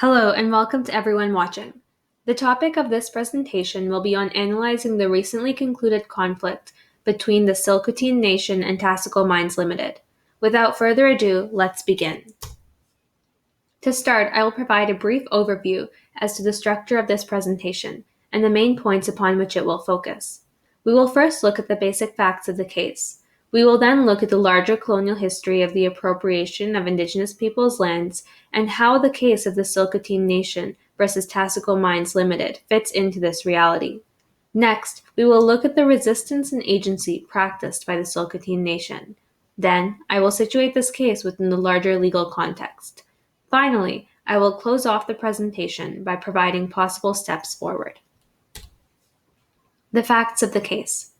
Hello and welcome to everyone watching. The topic of this presentation will be on analyzing the recently concluded conflict between the Tsilhqot'in Nation and Taseko Mines Limited. Without further ado, let's begin. To start, I will provide a brief overview as to the structure of this presentation and the main points upon which it will focus. We will first look at the basic facts of the case. We will then look at the larger colonial history of the appropriation of Indigenous peoples' lands and how the case of the Tsilhqot'in Nation versus Taseko Mines Limited fits into this reality. Next, we will look at the resistance and agency practiced by the Tsilhqot'in Nation. Then, I will situate this case within the larger legal context. Finally, I will close off the presentation by providing possible steps forward. The facts of the case.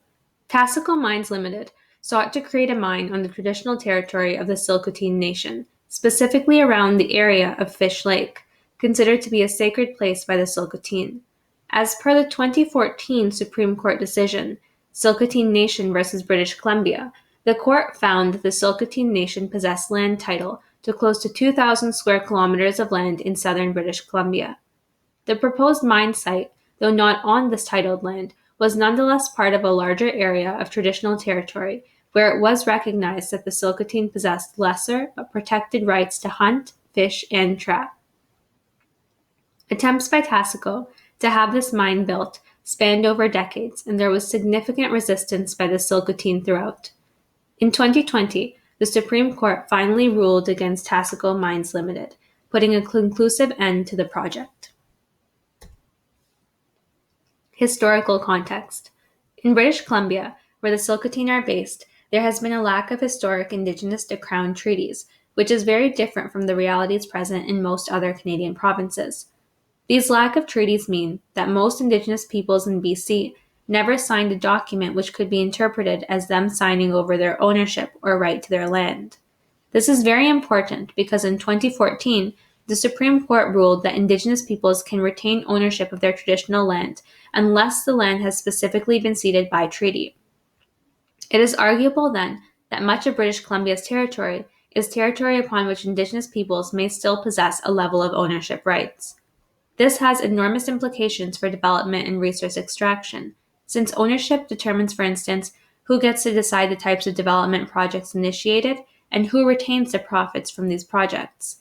Taseko Mines Limited sought to create a mine on the traditional territory of the Tsilhqot'in Nation, specifically around the area of Fish Lake, considered to be a sacred place by the Tsilhqot'in. As per the 2014 Supreme Court decision, Tsilhqot'in Nation versus British Columbia, the court found that the Tsilhqot'in Nation possessed land title to close to 2,000 square kilometers of land in southern British Columbia. The proposed mine site, though not on this titled land, was nonetheless part of a larger area of traditional territory where it was recognized that the Tsilhqot'in possessed lesser but protected rights to hunt, fish, and trap. Attempts by Taseko to have this mine built spanned over decades, and there was significant resistance by the Tsilhqot'in throughout. In 2020, the Supreme Court finally ruled against Taseko Mines Limited, putting a conclusive end to the project. Historical context. In British Columbia, where the Tsilhqot'in are based, there has been a lack of historic Indigenous to Crown treaties, which is very different from the realities present in most other Canadian provinces. These lack of treaties mean that most Indigenous peoples in BC never signed a document which could be interpreted as them signing over their ownership or right to their land. This is very important because in 2014, the Supreme Court ruled that Indigenous peoples can retain ownership of their traditional land unless the land has specifically been ceded by treaty. It is arguable then that much of British Columbia's territory is territory upon which Indigenous peoples may still possess a level of ownership rights. This has enormous implications for development and resource extraction, since ownership determines, for instance, who gets to decide the types of development projects initiated and who retains the profits from these projects.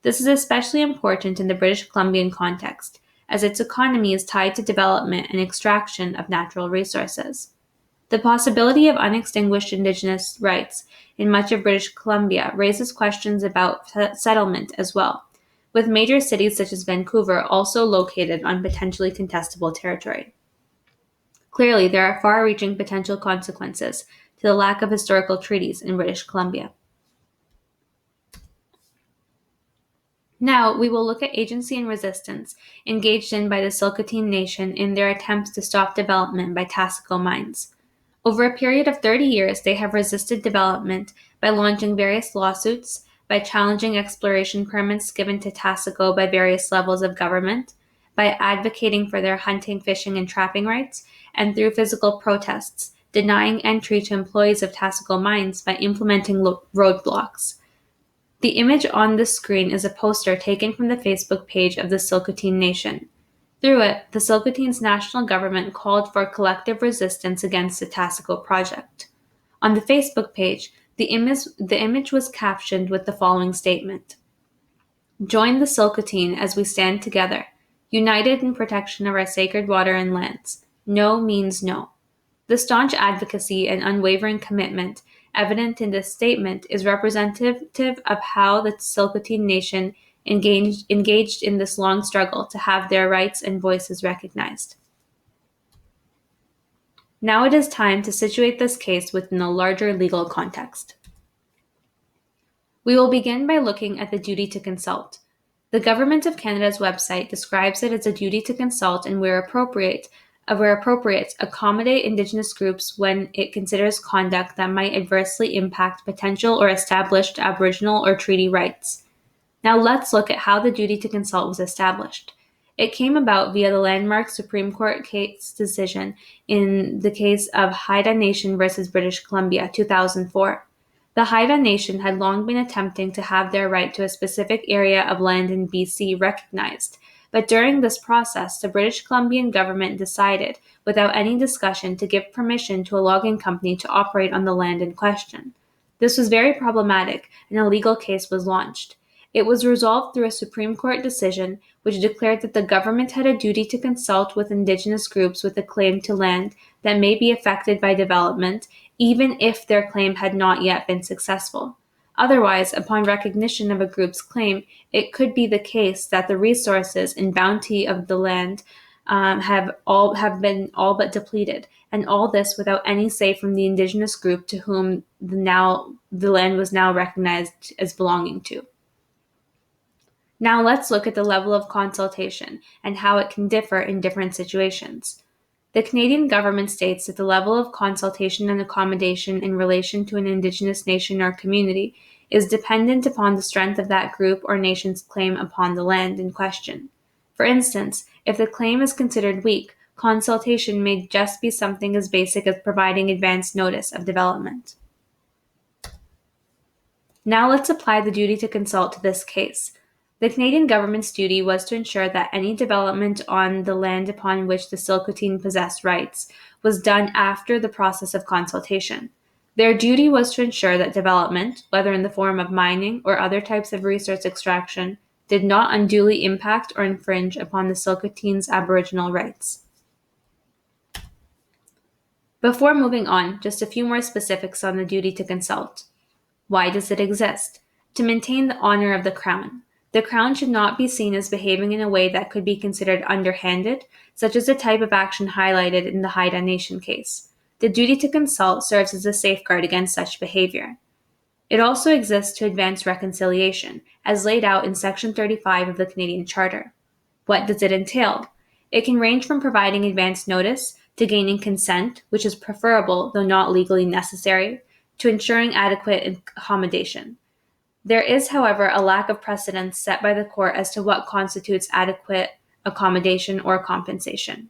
This is especially important in the British Columbian context, as its economy is tied to development and extraction of natural resources. The possibility of unextinguished Indigenous rights in much of British Columbia raises questions about settlement as well, with major cities such as Vancouver also located on potentially contestable territory. Clearly, there are far-reaching potential consequences to the lack of historical treaties in British Columbia. Now, we will look at agency and resistance engaged in by the Tsilhqot'in Nation in their attempts to stop development by Taseko Mines. Over a period of 30 years, they have resisted development by launching various lawsuits, by challenging exploration permits given to Taseko by various levels of government, by advocating for their hunting, fishing, and trapping rights, and through physical protests, denying entry to employees of Taseko Mines by implementing roadblocks. The image on this screen is a poster taken from the Facebook page of the Tsilhqot'in Nation. Through it, the Tsilhqot'in's national government called for collective resistance against the Taseko project. On the Facebook page, the image was captioned with the following statement: "Join the Tsilhqot'in as we stand together, united in protection of our sacred water and lands. No means no." The staunch advocacy and unwavering commitment evident in this statement is representative of how the Tsilhqot'in Nation engaged in this long struggle to have their rights and voices recognized. Now it is time to situate this case within a larger legal context. We will begin by looking at the duty to consult. The Government of Canada's website describes it as a duty to consult and where appropriate, accommodate Indigenous groups when it considers conduct that might adversely impact potential or established Aboriginal or treaty rights. Now let's look at how the duty to consult was established. It came about via the landmark Supreme Court case decision in the case of Haida Nation versus British Columbia, 2004. The Haida Nation had long been attempting to have their right to a specific area of land in BC recognized, but during this process, the British Columbian government decided, without any discussion, to give permission to a logging company to operate on the land in question. This was very problematic, and a legal case was launched. It was resolved through a Supreme Court decision which declared that the government had a duty to consult with Indigenous groups with a claim to land that may be affected by development, even if their claim had not yet been successful. Otherwise, upon recognition of a group's claim, it could be the case that the resources and bounty of the land have been all but depleted, and all this without any say from the Indigenous group to whom the land was now recognized as belonging to. Now let's look at the level of consultation and how it can differ in different situations. The Canadian government states that the level of consultation and accommodation in relation to an Indigenous nation or community is dependent upon the strength of that group or nation's claim upon the land in question. For instance, if the claim is considered weak, consultation may just be something as basic as providing advance notice of development. Now let's apply the duty to consult to this case. The Canadian government's duty was to ensure that any development on the land upon which the Tsilhqot'in possessed rights was done after the process of consultation. Their duty was to ensure that development, whether in the form of mining or other types of resource extraction, did not unduly impact or infringe upon the Tsilhqot'in's Aboriginal rights. Before moving on, just a few more specifics on the duty to consult. Why does it exist? To maintain the honor of the Crown. The Crown should not be seen as behaving in a way that could be considered underhanded, such as the type of action highlighted in the Haida Nation case. The duty to consult serves as a safeguard against such behavior. It also exists to advance reconciliation, as laid out in Section 35 of the Canadian Charter. What does it entail? It can range from providing advance notice to gaining consent, which is preferable though not legally necessary, to ensuring adequate accommodation. There is, however, a lack of precedence set by the court as to what constitutes adequate accommodation or compensation.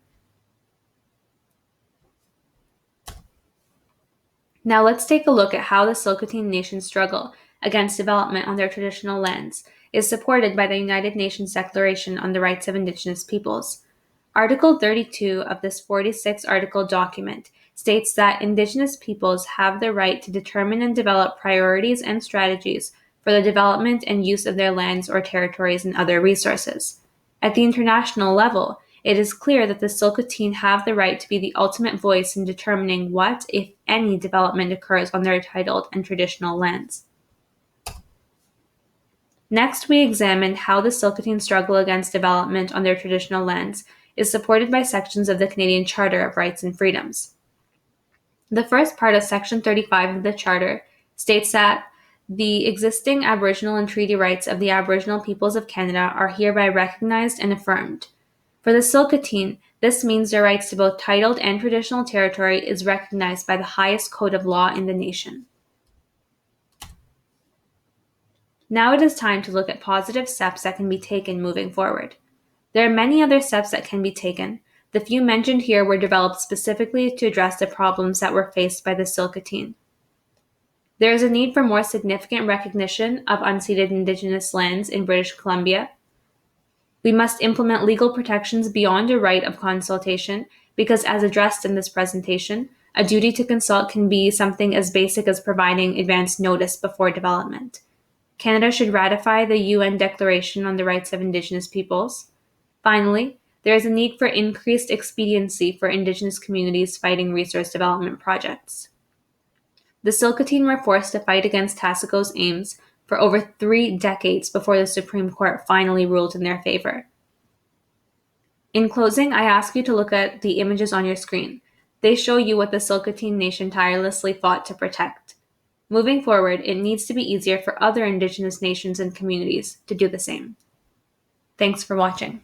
Now let's take a look at how the Tsilhqot'in Nation's struggle against development on their traditional lands is supported by the United Nations Declaration on the Rights of Indigenous Peoples. Article 32 of this 46-article document states that Indigenous peoples have the right to determine and develop priorities and strategies for the development and use of their lands or territories and other resources. At the international level, it is clear that the Tsilhqot'in have the right to be the ultimate voice in determining what, if any, development occurs on their titled and traditional lands. Next, we examine how the Tsilhqot'in struggle against development on their traditional lands is supported by sections of the Canadian Charter of Rights and Freedoms. The first part of Section 35 of the Charter states that the existing Aboriginal and treaty rights of the Aboriginal peoples of Canada are hereby recognized and affirmed. For the Tsilhqot'in, this means their rights to both titled and traditional territory is recognized by the highest code of law in the nation. Now it is time to look at positive steps that can be taken moving forward. There are many other steps that can be taken. The few mentioned here were developed specifically to address the problems that were faced by the Tsilhqot'in. There is a need for more significant recognition of unceded Indigenous lands in British Columbia. We must implement legal protections beyond a right of consultation because, as addressed in this presentation, a duty to consult can be something as basic as providing advance notice before development. Canada should ratify the UN Declaration on the Rights of Indigenous Peoples. Finally, there is a need for increased expediency for Indigenous communities fighting resource development projects. The Tsilhqot'in were forced to fight against Taseko's aims for over 3 decades before the Supreme Court finally ruled in their favor. In closing, I ask you to look at the images on your screen. They show you what the Tsilhqot'in Nation tirelessly fought to protect. Moving forward, it needs to be easier for other Indigenous nations and communities to do the same. Thanks for watching.